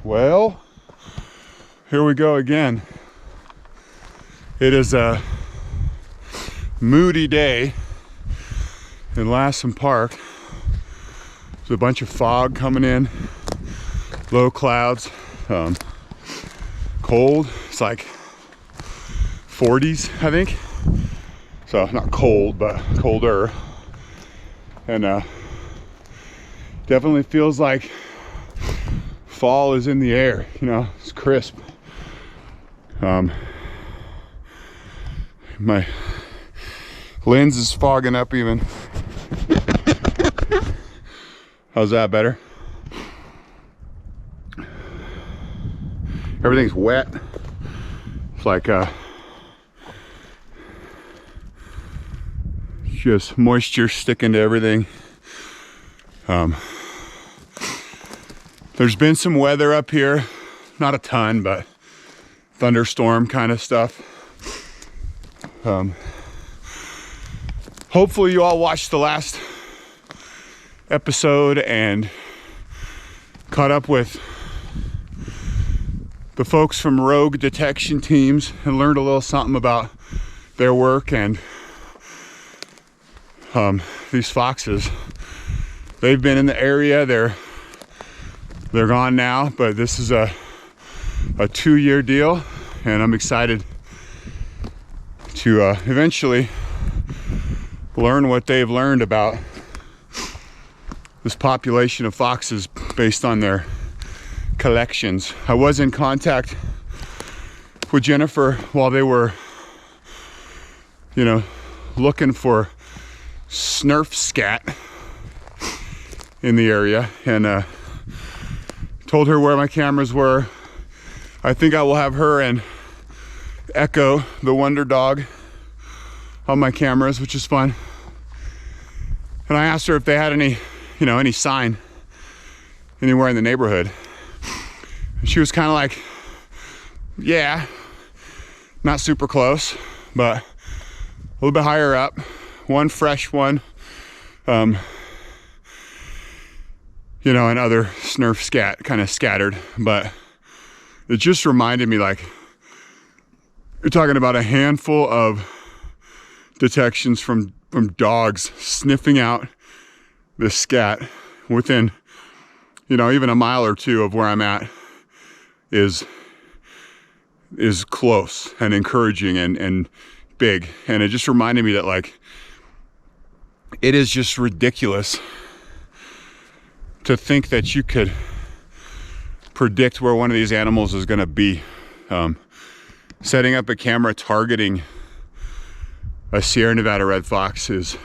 Well, here we go again. It is a moody day in Lassen Park. There's a bunch of fog coming in, low clouds, cold. It's like 40s, I think. So not cold, but colder. And definitely feels like fall is in the air, you know, it's crisp. My lens is fogging up even. How's that better? Everything's wet. It's like just moisture sticking to everything. There's been some weather up here, not a ton, but thunderstorm kind of stuff. Hopefully you all watched the last episode and caught up with the folks from Rogue Detection Teams and learned a little something about their work and these foxes. They've been in the area, they're gone now, but this is a 2-year deal, and I'm excited to eventually learn what they've learned about this population of foxes based on their collections. I was in contact with Jennifer while they were, you know, looking for SNRF scat in the area, and told her where my cameras were. I think I will have her and Echo, the wonder dog, on my cameras, which is fun. And I asked her if they had any, you know, any sign anywhere in the neighborhood. And she was kind of like, yeah, not super close, but a little bit higher up. One fresh one, you know, and other SNRF scat kind of scattered, but it just reminded me, like, you're talking about a handful of detections from dogs sniffing out the scat within, you know, even a mile or two of where I'm at is close and encouraging and big. And it just reminded me that, like, it is just ridiculous to think that you could predict where one of these animals is going to be. Setting up a camera targeting a Sierra Nevada red fox is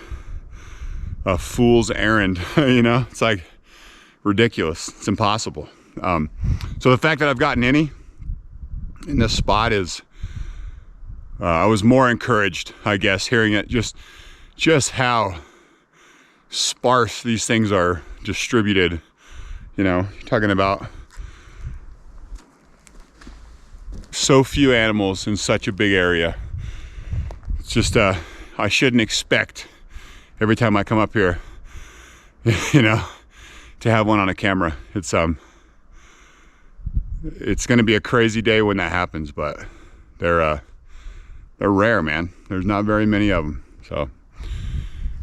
a fool's errand. You know, it's like ridiculous. It's impossible. So the fact that I've gotten any in this spot is, I was more encouraged, I guess, hearing it, just how sparse these things are distributed. You know, you're talking about so few animals in such a big area. It's just I shouldn't expect every time I come up here, you know, to have one on a camera. It's gonna be a crazy day when that happens, but they're rare, man. There's not very many of them, so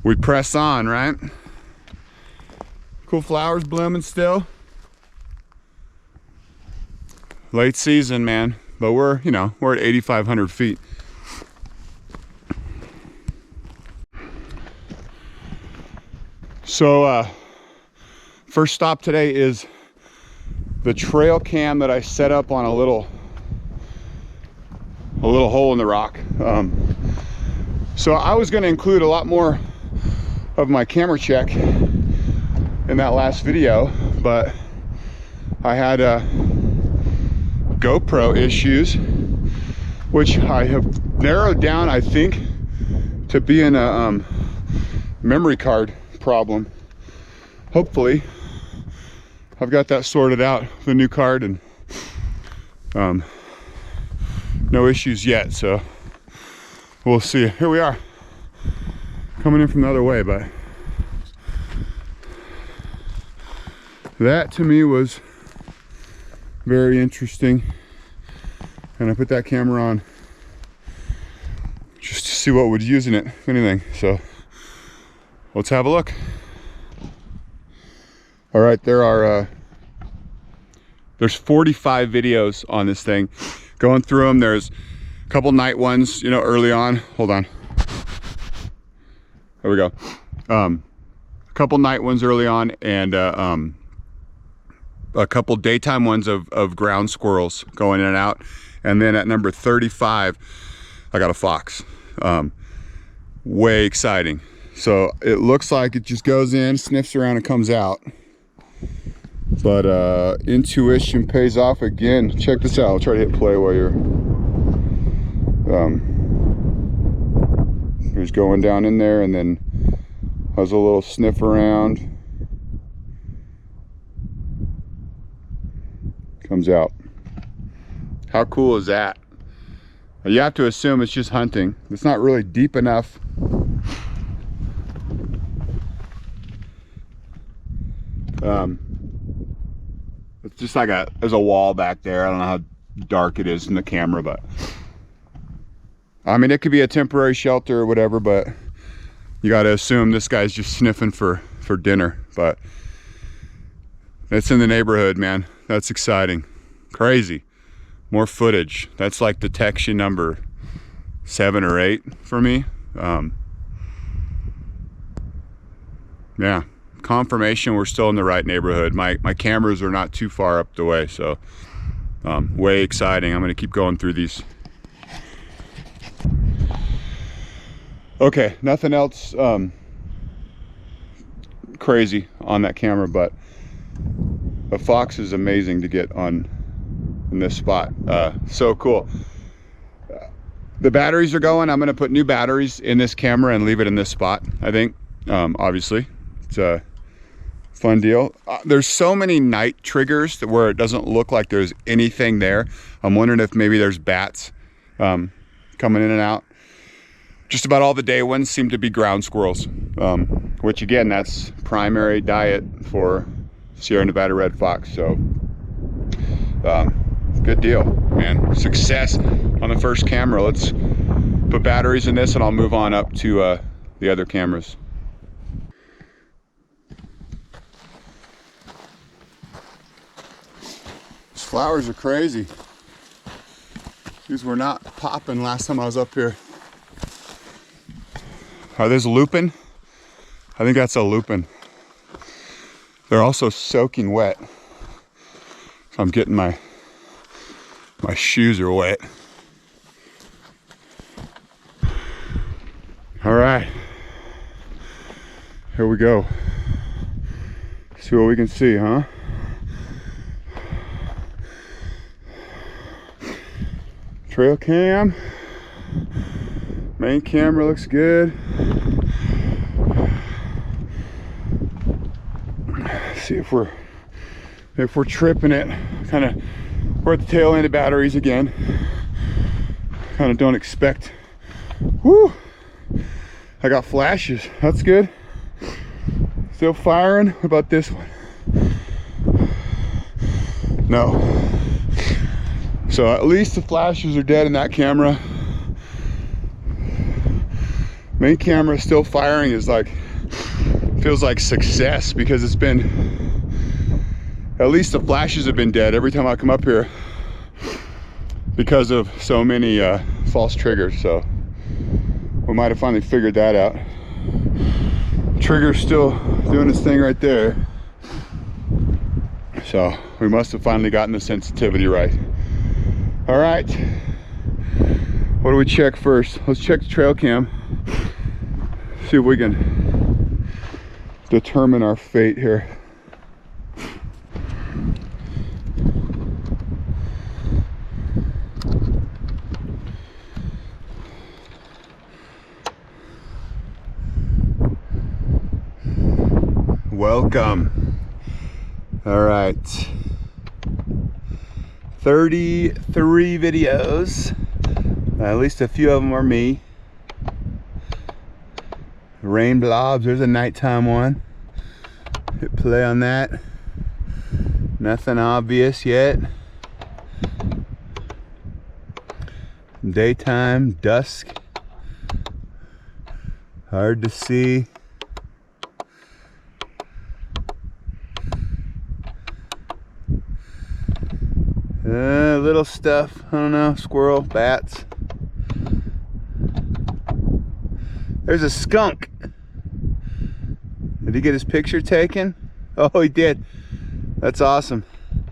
we press on, right? Cool flowers blooming still. Late season, man, but we're at 8,500 feet. So first stop today is the trail cam that I set up on a little hole in the rock. So I was going to include a lot more of my camera check in that last video, but I had GoPro issues, which I have narrowed down, I think, to being a memory card problem. Hopefully I've got that sorted out with a new card, and no issues yet, so we'll see. Here we are, coming in from the other way, but that to me was very interesting. And I put that camera on just to see what would use in it, if anything. So let's have a look. All right, there's 45 videos on this thing. Going through them, there's a couple night ones, you know, early on. Hold on. There we go. A couple night ones early on, and a couple daytime ones of ground squirrels going in and out. And then at number 35, I got a fox. Way exciting. So it looks like it just goes in, sniffs around, and comes out. But intuition pays off again. Check this out. I'll try to hit play while you're he's going down in there, and then has a little sniff around, comes out. How cool is that? You have to assume it's just hunting. It's not really deep enough. It's just like there's a wall back there. I don't know how dark it is in the camera, but I mean, it could be a temporary shelter or whatever, but you got to assume this guy's just sniffing for dinner. But it's in the neighborhood, man. That's exciting. Crazy. More footage. That's like detection number 7 or 8 for me. Yeah, confirmation we're still in the right neighborhood. My cameras are not too far up the way, so way exciting. I'm gonna keep going through these. Okay, nothing else crazy on that camera, but a fox is amazing to get on in this spot. So cool. The batteries are going. I'm going to put new batteries in this camera and leave it in this spot, I think. Obviously, it's a fun deal. There's so many night triggers where it doesn't look like there's anything there. I'm wondering if maybe there's bats coming in and out. Just about all the day ones seem to be ground squirrels, which again, that's primary diet for Sierra Nevada red fox. So good deal, man. Success on the first camera. Let's put batteries in this and I'll move on up to the other cameras. These flowers are crazy. These were not popping last time I was up here. Are those lupin? I think that's a lupin. They're also soaking wet. So I'm getting my shoes are wet. All right, here we go. See what we can see, huh? Trail cam. Main camera looks good. See if we're tripping it. Kind of, we're at the tail end of batteries again. Kind of don't expect. Whoo! I got flashes. That's good. Still firing. What about this one? No. So at least the flashes are dead in that camera. Main camera still firing is like, feels like success because it's been, at least the flashes have been dead every time I come up here because of so many false triggers. So we might have finally figured that out. Trigger's still doing its thing right there. So we must have finally gotten the sensitivity right. All right, what do we check first? Let's check the trail cam. See if we can determine our fate here. Welcome. All right, 33 videos. At least a few of them are me. Rain blobs, there's a nighttime one. Hit play on that. Nothing obvious yet. Daytime, dusk, hard to see. Little stuff, I don't know, squirrel, bats. There's a skunk. Did he get his picture taken? Oh, he did. That's awesome. You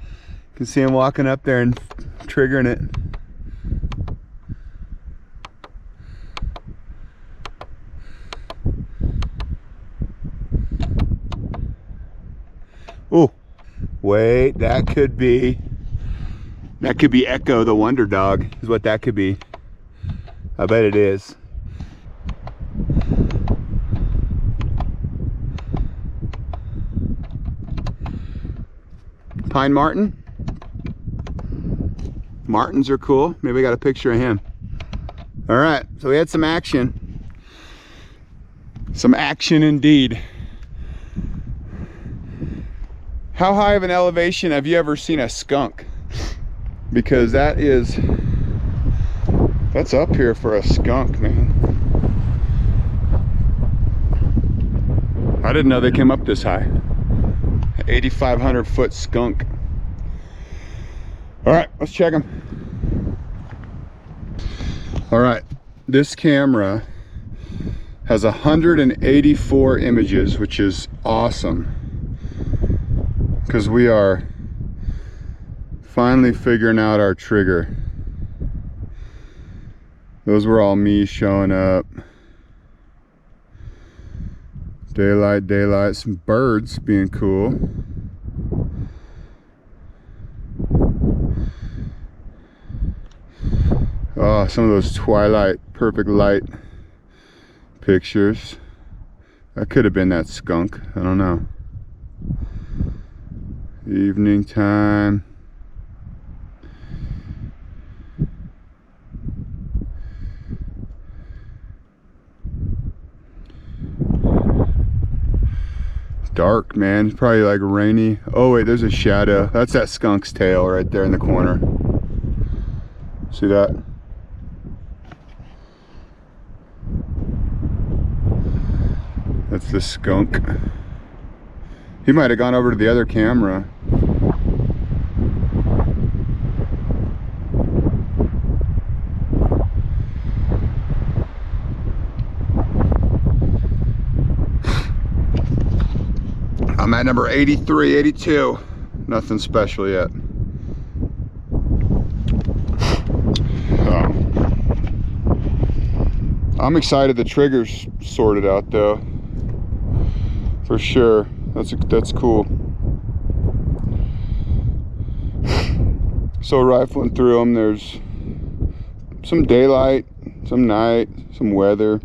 can see him walking up there and triggering it. Oh, wait, that could be Echo the Wonder Dog, is what that could be. I bet it is. Pine marten. Martens are cool. Maybe I got a picture of him. All right, so we had some action. Some action indeed. How high of an elevation have you ever seen a skunk? Because that's up here for a skunk, man. I didn't know they came up this high. 8,500 foot skunk. All right, let's check them. All right, this camera has 184 images, which is awesome, because we are finally figuring out our trigger. Those were all me showing up. Daylight, daylight, some birds being cool. Oh, some of those twilight, perfect light pictures. That could have been that skunk, I don't know. Evening time. Dark, man. It's probably like rainy. Oh wait, there's a shadow. That's that skunk's tail right there in the corner. See that? That's the skunk. He might have gone over to the other camera. I'm at number 83, 82. Nothing special yet. I'm excited the trigger's sorted out though. For sure. That's cool. So rifling through them, there's some daylight, some night, some weather.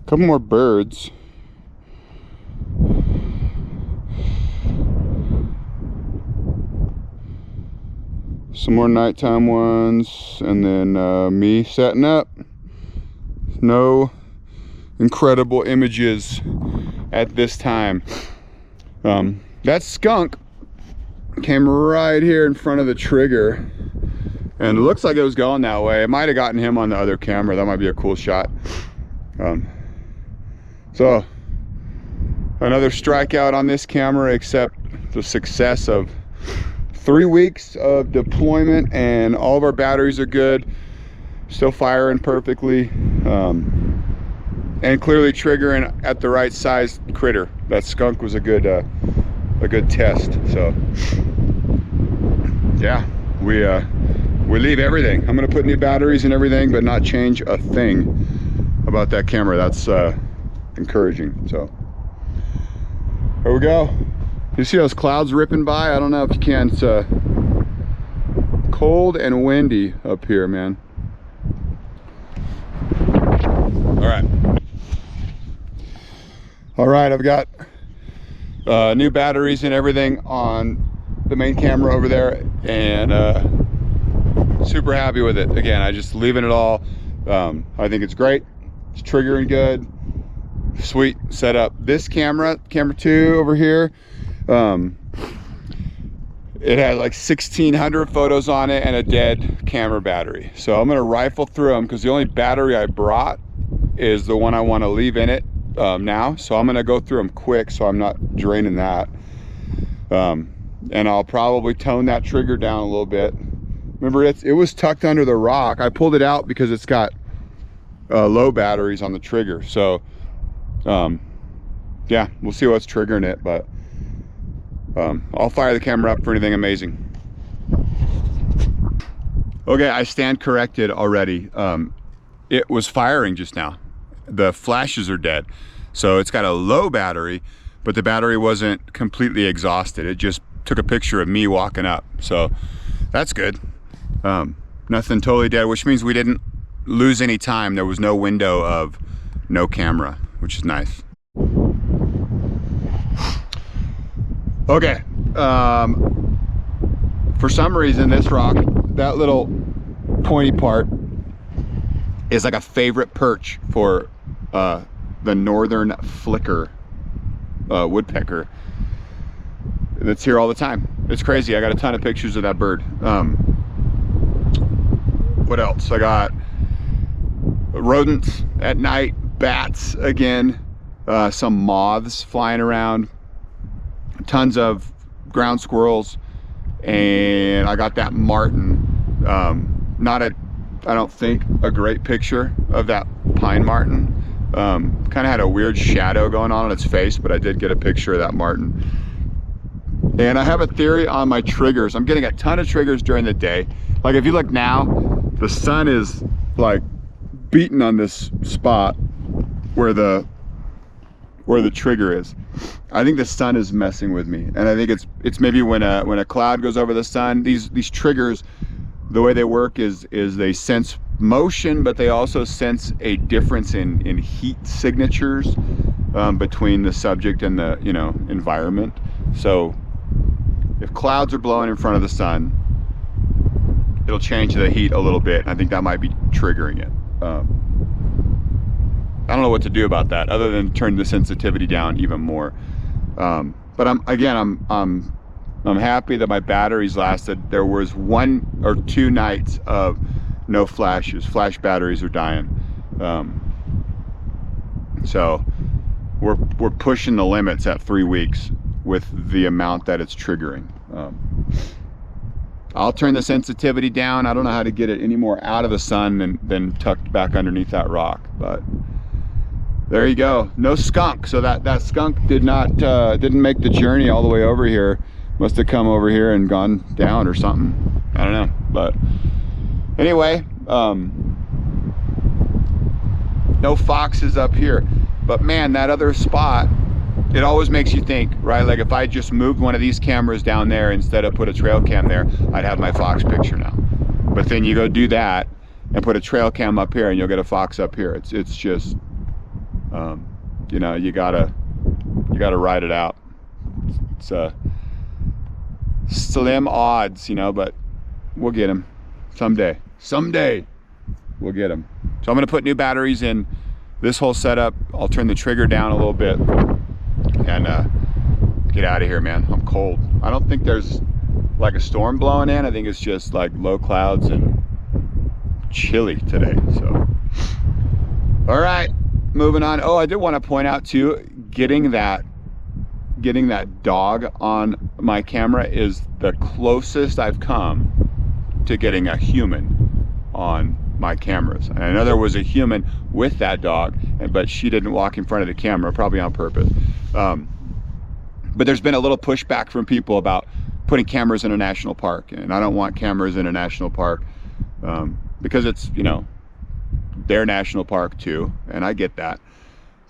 Couple more birds. Some more nighttime ones, and then me setting up. No incredible images at this time. That skunk came right here in front of the trigger, and it looks like it was going that way. It might have gotten him on the other camera. That might be a cool shot. So another strikeout on this camera, except the success of 3 weeks of deployment, and all of our batteries are good, still firing perfectly, and clearly triggering at the right size critter. That skunk was a good test. So yeah, we leave everything. I'm gonna put new batteries and everything, but not change a thing about that camera. That's encouraging. So here we go. You see those clouds ripping by? I don't know if you can. It's cold and windy up here, man. All right, I've got new batteries and everything on the main camera over there, and super happy with it. Again, I just leaving it all. I think it's great. It's triggering good. Sweet setup. This camera 2 over here, it had like 1,600 photos on it and a dead camera battery. So I'm gonna rifle through them because the only battery I brought is the one I want to leave in it now. So I'm gonna go through them quick so I'm not draining that. And I'll probably tone that trigger down a little bit. Remember, it was tucked under the rock. I pulled it out because it's got low batteries on the trigger. So yeah, we'll see what's triggering it, but I'll fire the camera up for anything amazing. Okay, I stand corrected already. It was firing just now. The flashes are dead. So it's got a low battery, but the battery wasn't completely exhausted. It just took a picture of me walking up. So that's good. Nothing totally dead, which means we didn't lose any time. There was no window of no camera, which is nice. Okay, for some reason this rock, that little pointy part is like a favorite perch for the northern flicker woodpecker that's here all the time. It's crazy. I got a ton of pictures of that bird. What else? I got rodents at night, bats again, some moths flying around, tons of ground squirrels, and I got that marten. I don't think a great picture of that pine marten. Kind of had a weird shadow going on its face, but I did get a picture of that marten. And I have a theory on my triggers. I'm getting a ton of triggers during the day. Like if you look now, the sun is like beating on this spot where the trigger is. I think the sun is messing with me, and I think it's maybe when a cloud goes over the sun. These triggers, the way they work is they sense motion, but they also sense a difference in heat signatures between the subject and the environment. So if clouds are blowing in front of the sun, it'll change the heat a little bit. I think that might be triggering it. I don't know what to do about that other than turn the sensitivity down even more. But I'm happy that my batteries lasted. There was 1 or 2 nights of no flashes. Flash batteries are dying. So we're pushing the limits at 3 weeks with the amount that it's triggering. I'll turn the sensitivity down. I don't know how to get it any more out of the sun than tucked back underneath that rock, but there you go. No skunk. So that skunk didn't make the journey all the way over here. Must have come over here and gone down or something. I don't know. But anyway, no foxes up here. But man, that other spot, it always makes you think, right? Like if I just moved one of these cameras down there instead of put a trail cam there, I'd have my fox picture now. But then you go do that and put a trail cam up here and you'll get a fox up here. It's just, you gotta ride it out. It's slim odds, but we'll get them someday. Someday we'll get them. So I'm gonna put new batteries in this whole setup. I'll turn the trigger down a little bit and get out of here, man. I'm cold. I don't think there's like a storm blowing in. I think it's just like low clouds and chilly today. So all right, moving on. Oh, I did want to point out too, getting that dog on my camera is the closest I've come to getting a human on my cameras. And I know there was a human with that dog, but she didn't walk in front of the camera, probably on purpose. But there's been a little pushback from people about putting cameras in a national park, and I don't want cameras in a national park because it's, their national park too, and I get that.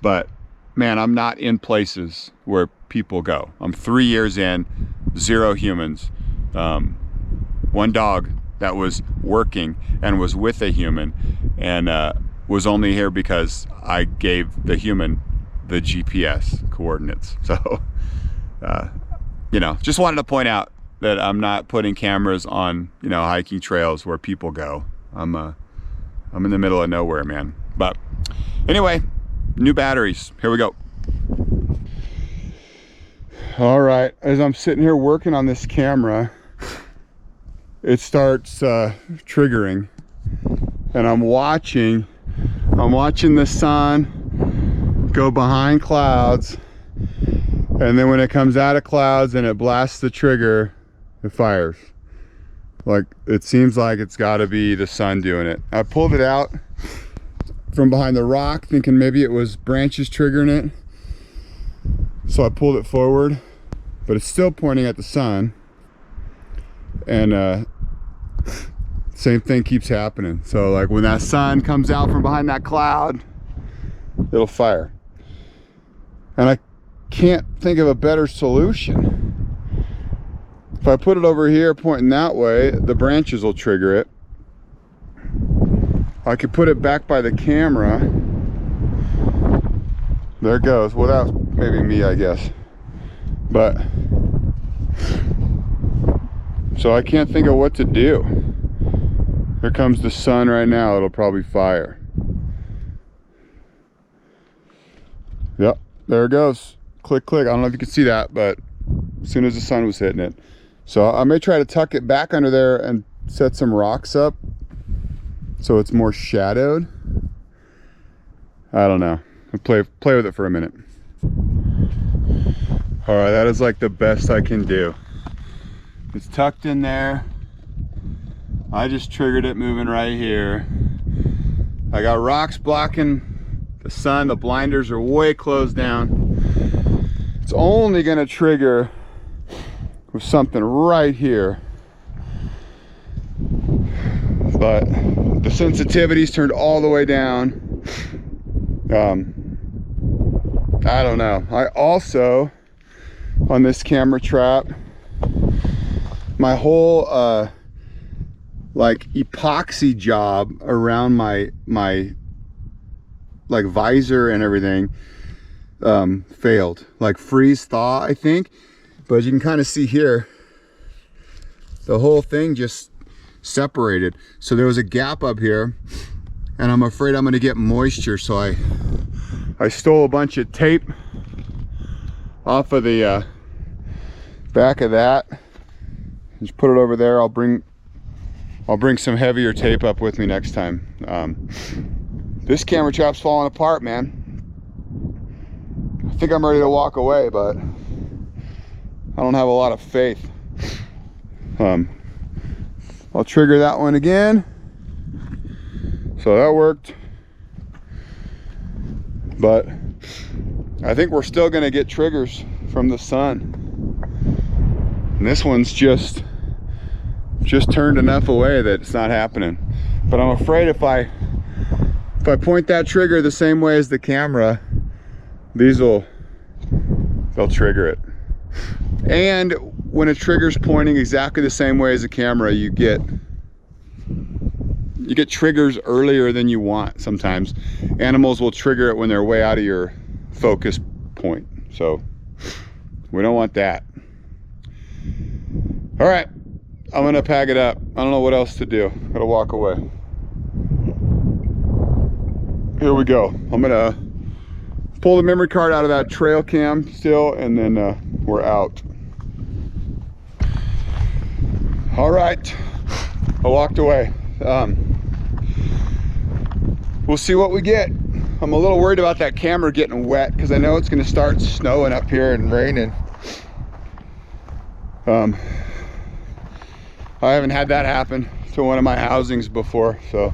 But man, I'm not in places where people go. I'm 3 years in, 0 humans. One dog that was working and was with a human and was only here because I gave the human the GPS coordinates. So, just wanted to point out that I'm not putting cameras on, hiking trails where people go. I'm in the middle of nowhere, man. But anyway, new batteries. Here we go. All right, as I'm sitting here working on this camera, it starts triggering, and I'm watching the sun go behind clouds, and then when it comes out of clouds and it blasts the trigger, it fires. Like, it seems like it's got to be the sun doing it. I pulled it out from behind the rock thinking maybe it was branches triggering it, so I pulled it forward, but it's still pointing at the sun, and same thing keeps happening. So like when that sun comes out from behind that cloud, it'll fire. And I can't think of a better solution. If I put it over here pointing that way, the branches will trigger it. I could put it back by the camera. There it goes. Well, that was maybe me, I guess. But, so I can't think of what to do. Here comes the sun right now. It'll probably fire. Yep, there it goes. Click, click. I don't know if you can see that, but as soon as the sun was hitting it. So I may try to tuck it back under there and set some rocks up so it's more shadowed. I don't know. I'll play with it for a minute. All right, that is like the best I can do. It's tucked in there. I just triggered it moving right here. I got rocks blocking the sun. The blinders are way closed down. It's only gonna trigger with something right here. But the sensitivity's turned all the way down. I don't know. I also, on this camera trap, my whole like epoxy job around my like visor and everything failed. Like freeze thaw, I think. But as you can kind of see here, the whole thing just separated. So there was a gap up here, and I'm afraid I'm gonna get moisture. So I stole a bunch of tape off of the back of that. Just put it over there. I'll bring some heavier tape up with me next time. This camera trap's falling apart, man. I think I'm ready to walk away, but I don't have a lot of faith. I'll trigger that one again. So that worked. But I think we're still gonna get triggers from the sun. And this one's just turned enough away that it's not happening. But I'm afraid if I point that trigger the same way as the camera, they'll trigger it. And when a trigger's pointing exactly the same way as the camera, you get triggers earlier than you want sometimes. Animals will trigger it when they're way out of your focus point. So we don't want that. All right, I'm gonna pack it up. I don't know what else to do. Gotta walk away. Here we go. I'm gonna pull the memory card out of that trail cam still, and then we're out. All right, I walked away. We'll see what we get. I'm a little worried about that camera getting wet because I know it's gonna start snowing up here and raining. I haven't had that happen to one of my housings before, so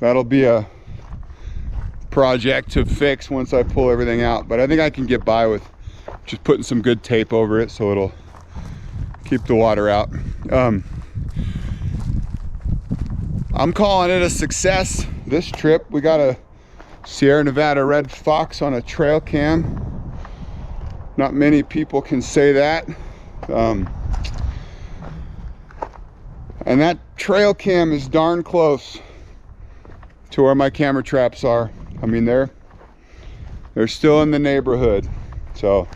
that'll be a project to fix once I pull everything out. But I think I can get by with just putting some good tape over it so it'll keep the water out. I'm calling it a success, this trip. We got a Sierra Nevada red fox on a trail cam. Not many people can say that. And that trail cam is darn close to where my camera traps are. I mean, they're still in the neighborhood. So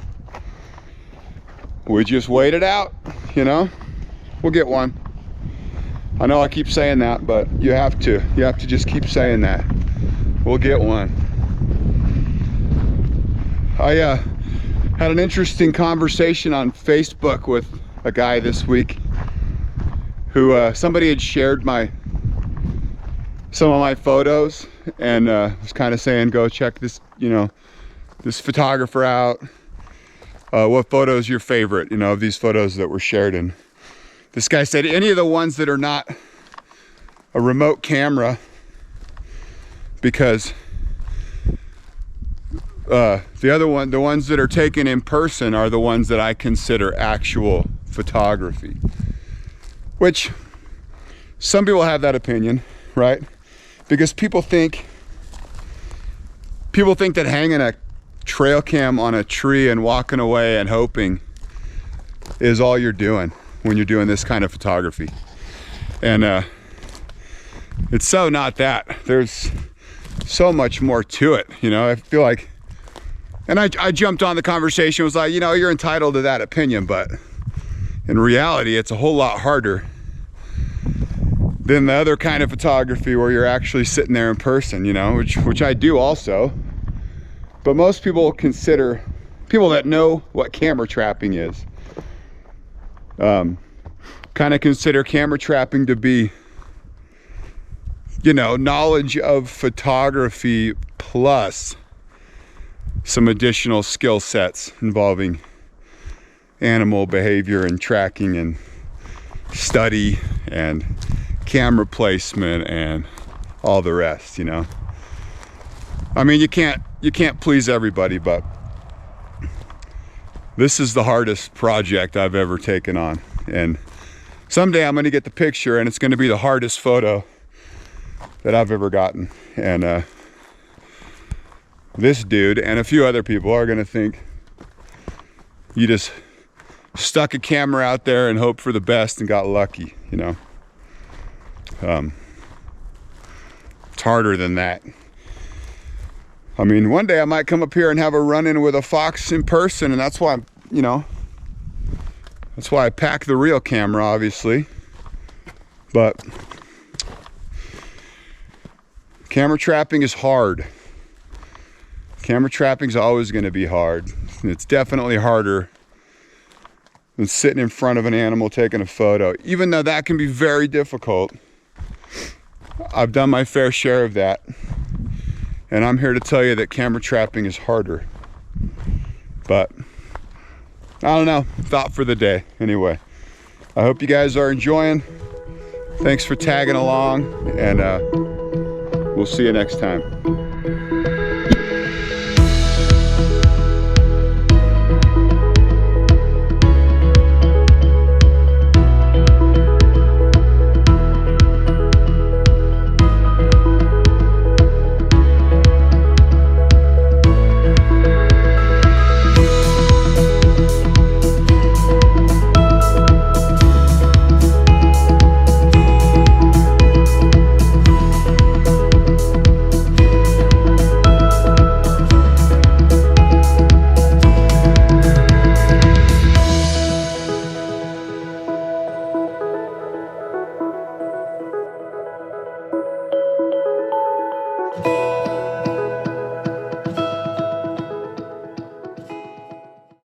we just wait it out, you know? We'll get one. I know I keep saying that, but you have to just keep saying that. We'll get one. I had an interesting conversation on Facebook with a guy this week, who somebody had shared some of my photos and was kind of saying, go check this, this photographer out. What photo is your favorite, of these photos that were shared? And this guy said, any of the ones that are not a remote camera, because the ones that are taken in person are the ones that I consider actual photography. Which some people have that opinion, right? Because people think that hanging a trail cam on a tree and walking away and hoping is all you're doing when you're doing this kind of photography. And it's so not that. There's so much more to it, I feel like. And I jumped on the conversation, was like, you're entitled to that opinion, but in reality, it's a whole lot harder than the other kind of photography where you're actually sitting there in person, which I do also. But most people that know what camera trapping is, kind of consider camera trapping to be, knowledge of photography plus some additional skill sets involving animal behavior and tracking and study and camera placement and all the rest, I mean, you can't please everybody, but this is the hardest project I've ever taken on. And someday I'm going to get the picture and it's going to be the hardest photo that I've ever gotten. And this dude and a few other people are going to think you just stuck a camera out there and hoped for the best and got lucky, It's harder than that. I mean, one day I might come up here and have a run-in with a fox in person, and that's why that's why I pack the real camera, obviously. But camera trapping is hard. Camera trapping is always going to be hard. And it's definitely harder than sitting in front of an animal taking a photo, even though that can be very difficult. I've done my fair share of that. And I'm here to tell you that camera trapping is harder. But I don't know, thought for the day. Anyway, I hope you guys are enjoying. Thanks for tagging along, and we'll see you next time.